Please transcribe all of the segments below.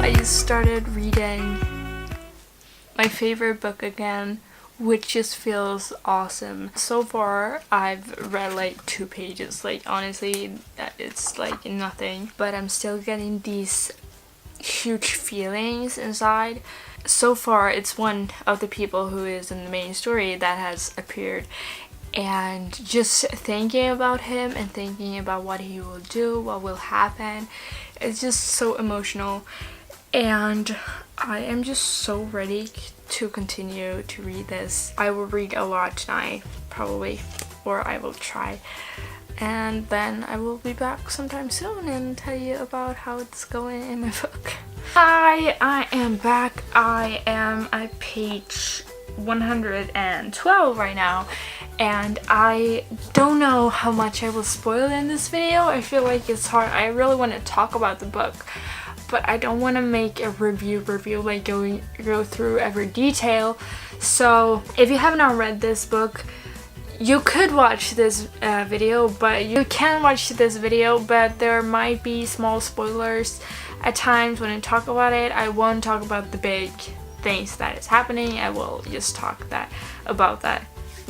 I just started reading my favorite book again, which just feels awesome. So far, I've read like 2 pages. Like, honestly, it's like nothing. But I'm still getting these huge feelings inside. So far, it's one of the people who is in the main story that has appeared. And just thinking about him and thinking about what he will do, what will happen, it's just so emotional. And I am just so ready to continue to read this. I will read a lot tonight, probably, or I will try. And then I will be back sometime soon and tell you about how it's going in my book. Hi, I am back. I am at page 112 right now. And I don't know how much I will spoil in this video. I feel like it's hard. I really want to talk about the book, but I don't want to make a review like go through every detail. So if you have not read this book, you could watch this video, but you can watch this video, but there might be small spoilers at times when I talk about it. I won't talk about the big things that is happening. I will just talk about that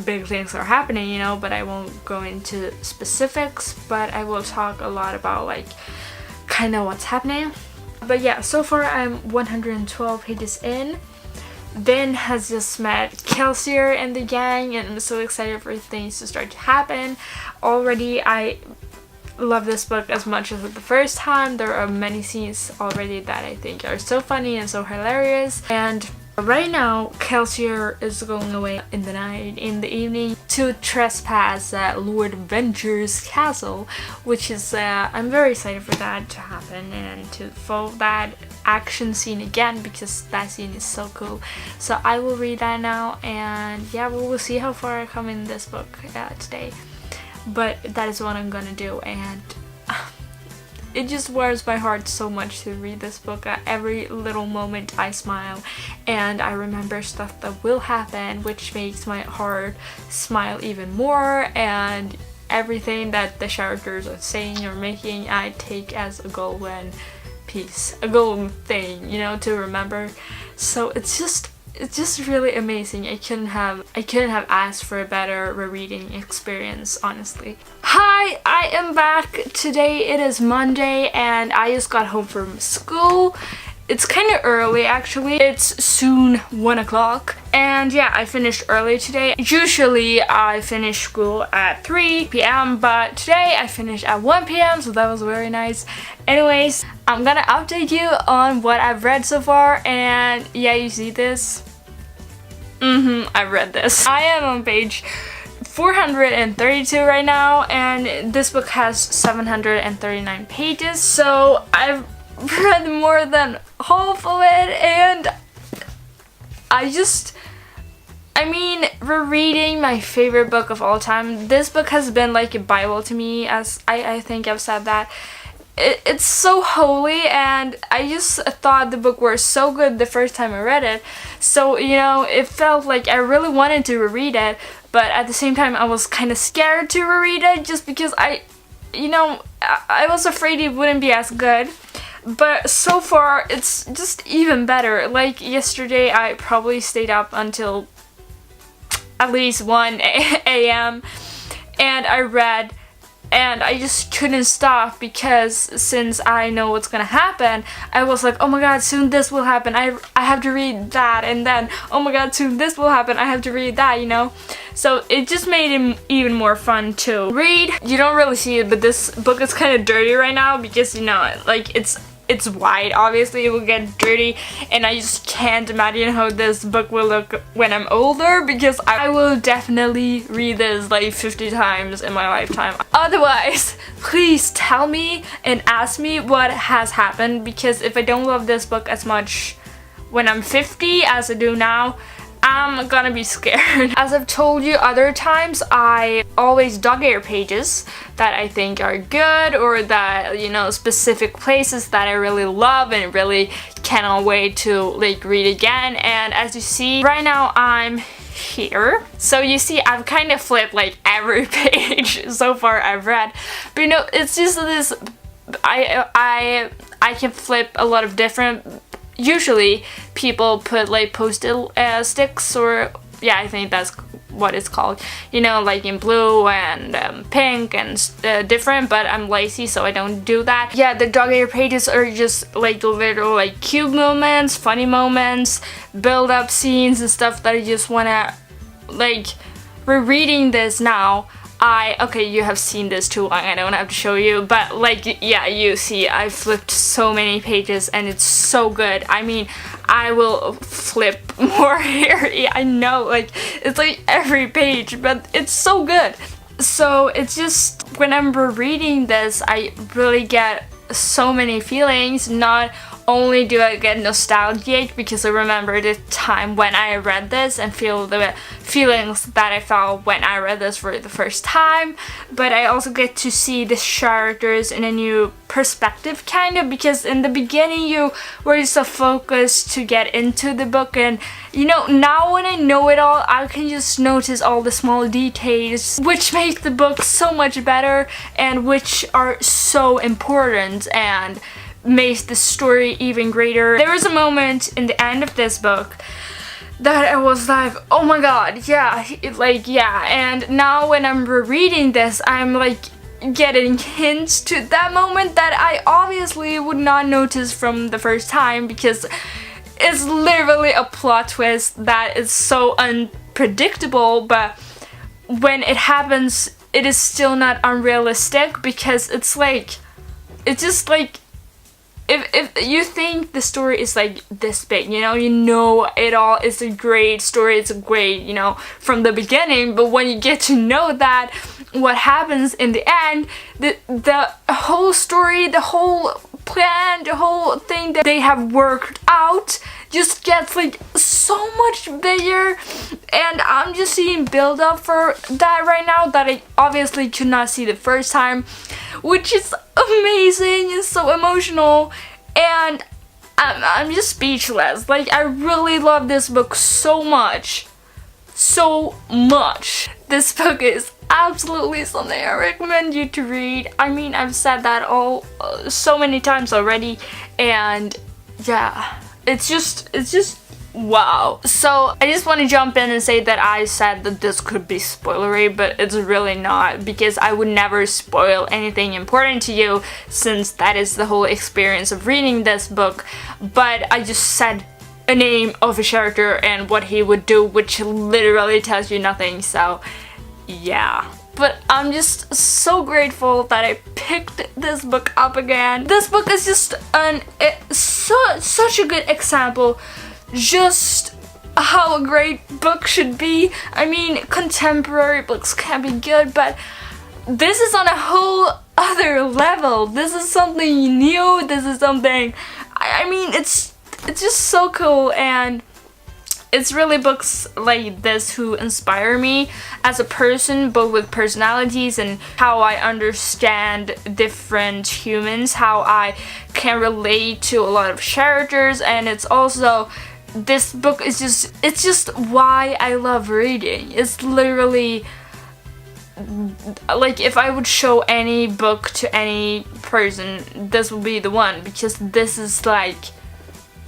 big things are happening, you know, but I won't go into specifics, but I will talk a lot about like kind of what's happening. But yeah, so far I'm 112 pages in. Ben has just met Kelsey and the gang, and I'm so excited for things to start to happen. Already I love this book as much as the first time. There are many scenes already that I think are so funny and so hilarious. And right now, Kelsier is going away in the night, in the evening, to trespass at Lord Venture's castle, which is, I'm very excited for that to happen and to follow that action scene again, because that scene is so cool. So I will read that now, and yeah, we will see how far I come in this book today. But that is what I'm gonna do, and it just warms my heart so much to read this book. At every little moment I smile, and I remember stuff that will happen, which makes my heart smile even more. And everything that the characters are saying or making, I take as a golden piece, a golden thing, you know, to remember. So it's just really amazing. I couldn't have asked for a better rereading experience, honestly. Hi, I am back. Today it is Monday and I just got home from school. It's kind of early actually. It's soon 1 o'clock. And yeah, I finished early today. Usually I finish school at 3 p.m. but today I finished at 1 p.m. so that was very nice. Anyways, I'm gonna update you on what I've read so far, and yeah, you see this? I've read this. I am on page 432 right now, and this book has 739 pages, so I've read more than half of it, and I mean, rereading my favorite book of all time. This book has been like a Bible to me, as I think I've said that. It's so holy, and I just thought the book was so good the first time I read it. So, you know, it felt like I really wanted to reread it, but at the same time I was kind of scared to reread it just because I was afraid it wouldn't be as good. But so far it's just even better. Like yesterday I probably stayed up until at least 1 a.m. and I read, and I just couldn't stop, because since I know what's gonna happen, I was like, oh my god, soon this will happen, I have to read that, and then oh my god, soon this will happen, I have to read that, you know. So it just made it even more fun to read. You don't really see it, but this book is kind of dirty right now because, you know, like it's white, obviously it will get dirty, and I just can't imagine how this book will look when I'm older, because I will definitely read this like 50 times in my lifetime. Otherwise, please tell me and ask me what has happened, because if I don't love this book as much when I'm 50 as I do now, I'm gonna be scared. As I've told you other times, I always dog ear pages that I think are good, or that, you know, specific places that I really love and really cannot wait to like read again. And as you see right now, I'm here. So you see, I've kind of flipped like every page so far I've read, but you know, it's just this, I can flip a lot of different usually people put like post-it sticks, or yeah, I think that's what it's called, you know, like in blue and pink and different, but I'm lazy, so I don't do that. Yeah, the dog ear pages are just like little like cute moments, funny moments, build up scenes and stuff that I just wanna, like, rereading this now, okay, you have seen this too long, I don't have to show you, but like, yeah, you see, I flipped so many pages and it's so good. I mean, I will flip more here. Yeah, I know, like, it's like every page, but it's so good. So it's just, when I'm rereading this, I really get so many feelings. Not only do I get nostalgic because I remember the time when I read this and feel the feelings that I felt when I read this for the first time, but I also get to see the characters in a new perspective, kind of, because in the beginning you were so focused to get into the book, and you know, now when I know it all, I can just notice all the small details which make the book so much better and which are so important and makes the story even greater. There was a moment in the end of this book that I was like, oh my god, yeah, like, yeah, and now when I'm rereading this, I'm like getting hints to that moment that I obviously would not notice from the first time, because it's literally a plot twist that is so unpredictable, but when it happens, it is still not unrealistic, because it's like, it's just like, if you think the story is like this big, you know it all is a great story, it's a great, you know, from the beginning, but when you get to know that, what happens in the end, the whole story, the whole plan, the whole thing that they have worked out just gets like so much bigger, and I'm just seeing build up for that right now that I obviously could not see the first time, which is amazing and so emotional, and I'm just speechless. Like, I really love this book so much. So much. This book is absolutely something I recommend you to read. I mean, I've said that all so many times already, and yeah, it's just wow. So I just want to jump in and say that I said that this could be spoilery, but it's really not, because I would never spoil anything important to you, since that is the whole experience of reading this book. But I just said a name of a character and what he would do, which literally tells you nothing, so yeah. But I'm just so grateful that I picked this book up again. This book is just such a good example just how a great book should be. I mean, contemporary books can be good, but this is on a whole other level. This is something new. This is something, I mean, it's just so cool, and it's really books like this who inspire me as a person, both with personalities and how I understand different humans, how I can relate to a lot of characters, and it's also, this book is just, it's just why I love reading. It's literally, like, if I would show any book to any person, this would be the one, because this is like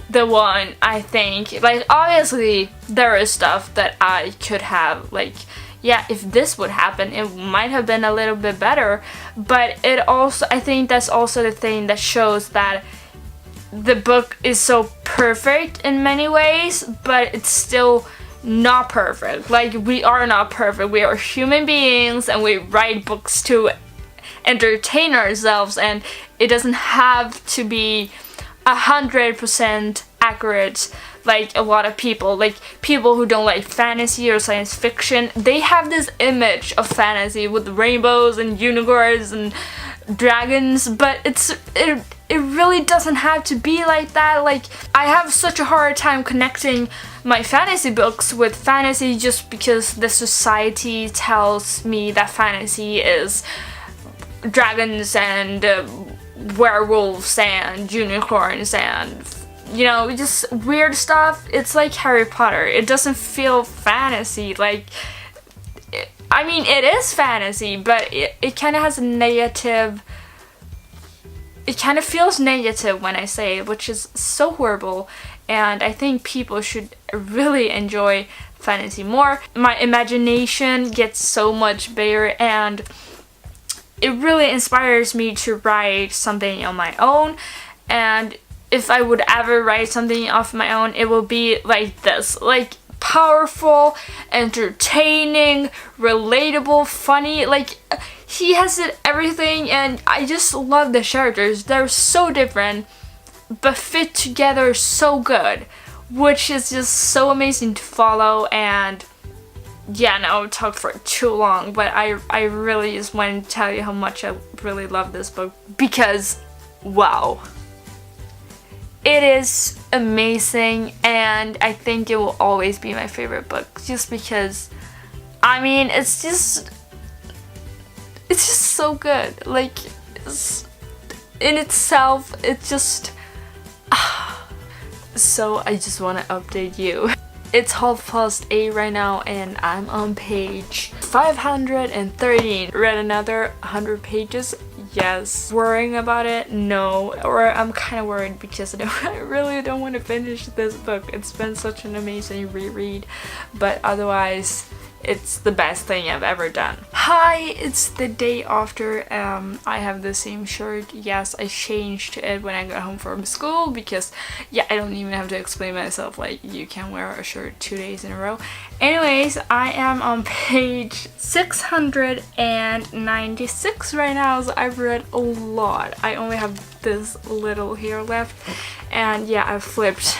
the one, I think. Like, obviously there is stuff that I could have, like, yeah, if this would happen, it might have been a little bit better, but it also, I think that's also the thing that shows that the book is so perfect in many ways, but it's still not perfect. Like, we are not perfect. We are human beings, and we write books to entertain ourselves, and it doesn't have to be 100% accurate. Like, a lot of people, like people who don't like fantasy or science fiction, they have this image of fantasy with rainbows and unicorns and dragons, but it really doesn't have to be like that. Like, I have such a hard time connecting my fantasy books with fantasy just because the society tells me that fantasy is dragons and werewolves and unicorns and, you know, just weird stuff. It's like Harry Potter. It doesn't feel fantasy. Like, I mean, it is fantasy, but it kind of has a negative, it kind of feels negative when I say it, which is so horrible, and I think people should really enjoy fantasy more. My imagination gets so much bigger, and it really inspires me to write something on my own. And if I would ever write something of my own, it will be like this, like powerful, entertaining, relatable, funny. Like, he has everything, and I just love the characters. They're so different but fit together so good, which is just so amazing to follow. And yeah, no, I'll talk for too long, but I really just want to tell you how much I really love this book, because wow, it is amazing, and I think it will always be my favorite book, just because, I mean, it's just so good. Like, in itself, it's just so I just want to update you. It's 8:30 right now, and I'm on page 513. Read another 100 pages. Yes. Worrying about it? No. Or I'm kind of worried because I really don't want to finish this book. It's been such an amazing reread, but otherwise it's the best thing I've ever done. Hi, it's the day after. I have the same shirt. Yes, I changed it when I got home from school because, yeah, I don't even have to explain myself. Like, you can wear a shirt 2 days in a row. Anyways, I am on page 696 right now, so I've read a lot. I only have this little here left, and yeah, I've flipped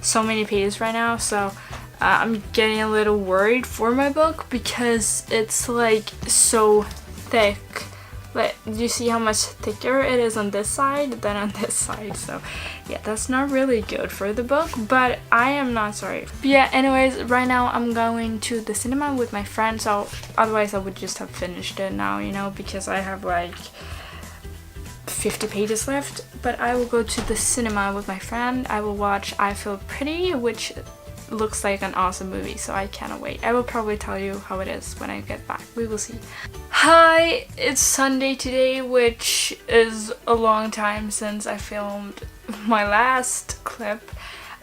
so many pages right now, so I'm getting a little worried for my book because it's like so thick. But do you see how much thicker it is on this side than on this side? So yeah, that's not really good for the book, but I am not sorry. But yeah, anyways, right now I'm going to the cinema with my friend, so otherwise I would just have finished it now, you know, because I have like 50 pages left. But I will go to the cinema with my friend. I will watch I Feel Pretty, which looks like an awesome movie, so I cannot wait. I will probably tell you how it is when I get back. We will see. Hi, it's Sunday today, which is a long time since I filmed my last clip.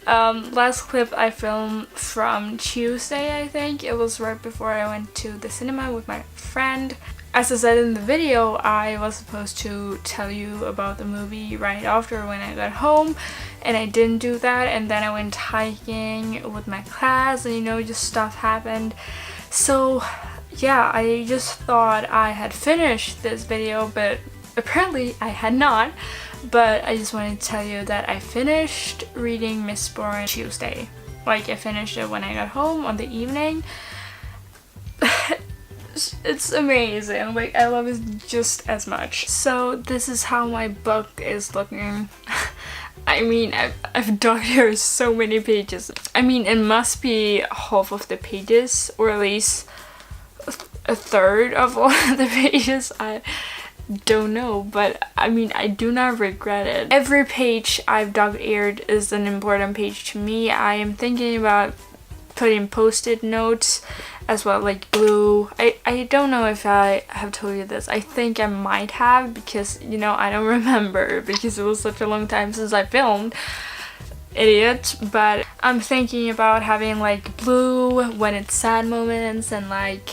Last clip I filmed from Tuesday, I think. It was right before I went to the cinema with my friend. As I said in the video, I was supposed to tell you about the movie right after when I got home, and I didn't do that, and then I went hiking with my class, and you know, just stuff happened. So yeah, I just thought I had finished this video, but apparently I had not. But I just wanted to tell you that I finished reading Mistborn Tuesday. Like, I finished it when I got home on the evening. It's amazing. Like, I love it just as much. So this is how my book is looking. I mean, I've dug here so many pages. I mean, it must be half of the pages, or at least a third of all of the pages. I don't know, but I mean, I do not regret it. Every page I've dog-eared is an important page to me. I am thinking about putting post-it notes as well, like glue. I don't know if I have told you this. I think I might have, because, you know, I don't remember because it was such a long time since I filmed. Idiot. But I'm thinking about having like blue when it's sad moments, and like,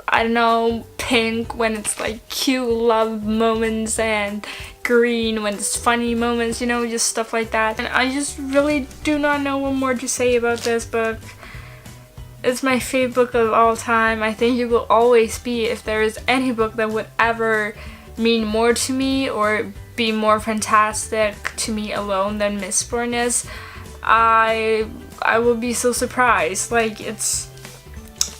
I don't know, pink when it's like cute love moments, and green when it's funny moments, you know, just stuff like that. And I just really do not know what more to say about this book. It's my favorite book of all time. I think it will always be. If there is any book that would ever mean more to me or be more fantastic to me alone than Mistborn is, I will be so surprised. Like,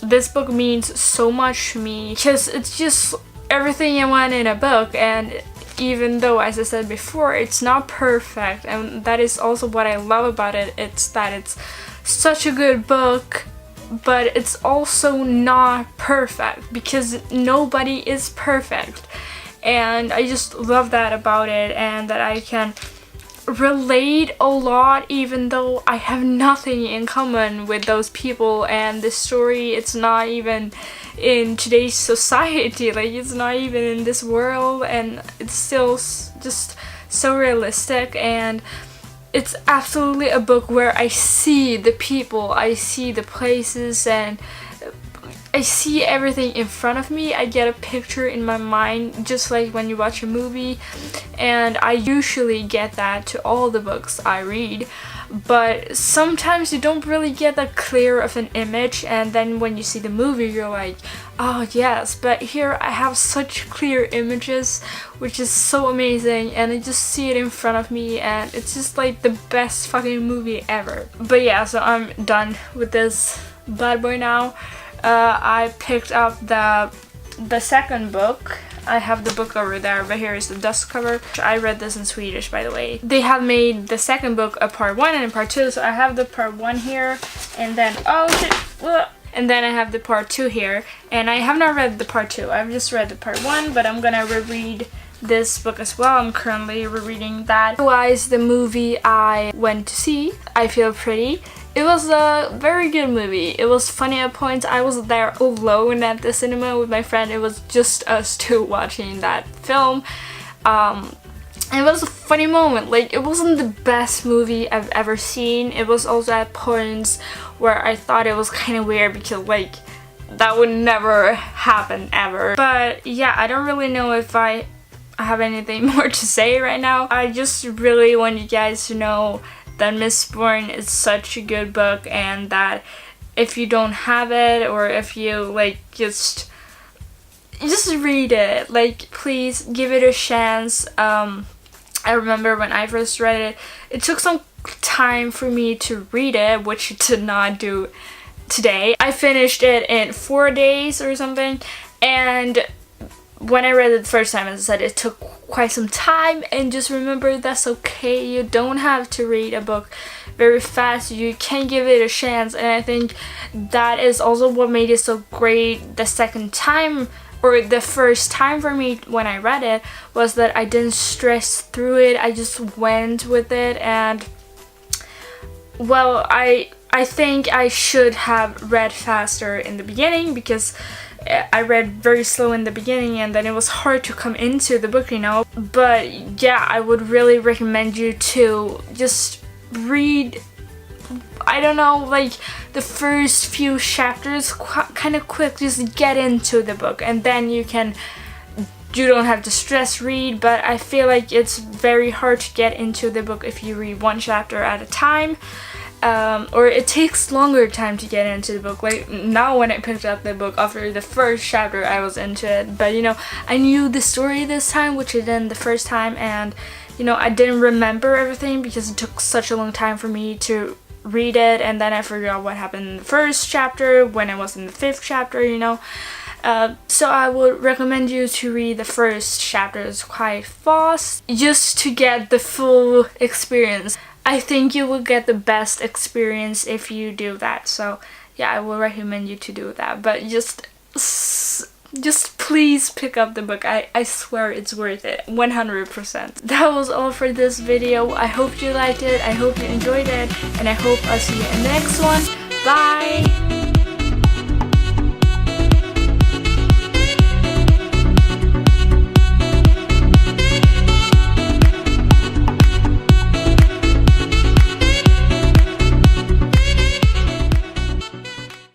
this book means so much to me because it's just everything I want in a book. And even though, as I said before, it's not perfect, and that is also what I love about it. It's that it's such a good book, but it's also not perfect, because nobody is perfect. And I just love that about it, and that I can relate a lot, even though I have nothing in common with those people, and the story, it's not even in today's society, like it's not even in this world, and it's still just so realistic. And it's absolutely a book where I see the people, I see the places, and I see everything in front of me. I get a picture in my mind, just like when you watch a movie, and I usually get that to all the books I read. But sometimes you don't really get that clear of an image, and then when you see the movie you're like, oh yes, but here I have such clear images, which is so amazing, and I just see it in front of me, and it's just like the best fucking movie ever. But yeah, so I'm done with this bad boy now. I picked up the second book. I have the book over there, but here is the dust cover. I read this in Swedish, by the way. They have made the second book a part 1 and a part 2, so I have the part 1 here, and then and then I have the part 2 here, and I have not read the part 2. I've just read the part 1, but I'm gonna reread this book as well. I'm currently rereading that. Otherwise, the movie I went to see, I Feel Pretty, it was a very good movie. It was funny at points. I was there alone at the cinema with my friend. It was just us two watching that film. It was a funny moment. Like, it wasn't the best movie I've ever seen. It was also at points where I thought it was kind of weird because, like, that would never happen ever. But yeah, I don't really know if I have anything more to say right now. I just really want you guys to know that Mistborn is such a good book, and that if you don't have it, or if you like just read it, like, please give it a chance. I remember when I first read it, it took some time for me to read it, which it did not do today. I finished it in 4 days or something, and when I read it the first time, as I said, it took quite some time, and just remember that's okay. You don't have to read a book very fast. You can give it a chance, and I think that is also what made it so great the second time, or the first time for me when I read it, was that I didn't stress through it. I just went with it, and well, I think I should have read faster in the beginning, because I read very slow in the beginning, and then it was hard to come into the book, you know. But yeah, I would really recommend you to just read, I don't know, like the first few chapters kind of quick. Just get into the book, and then you don't have to stress read. But I feel like it's very hard to get into the book if you read one chapter at a time. Or it takes longer time to get into the book. Like now, when I picked up the book after the first chapter, I was into it, but you know, I knew the story this time, which I didn't the first time, and you know, I didn't remember everything because it took such a long time for me to read it, and then I forgot what happened in the first chapter when I was in the 5th chapter, you know. So I would recommend you to read the first chapters quite fast, just to get the full experience. I think you will get the best experience if you do that. So yeah, I will recommend you to do that. But just please pick up the book. I swear it's worth it, 100%. That was all for this video. I hope you liked it. I hope you enjoyed it, and I hope I'll see you in the next one. Bye!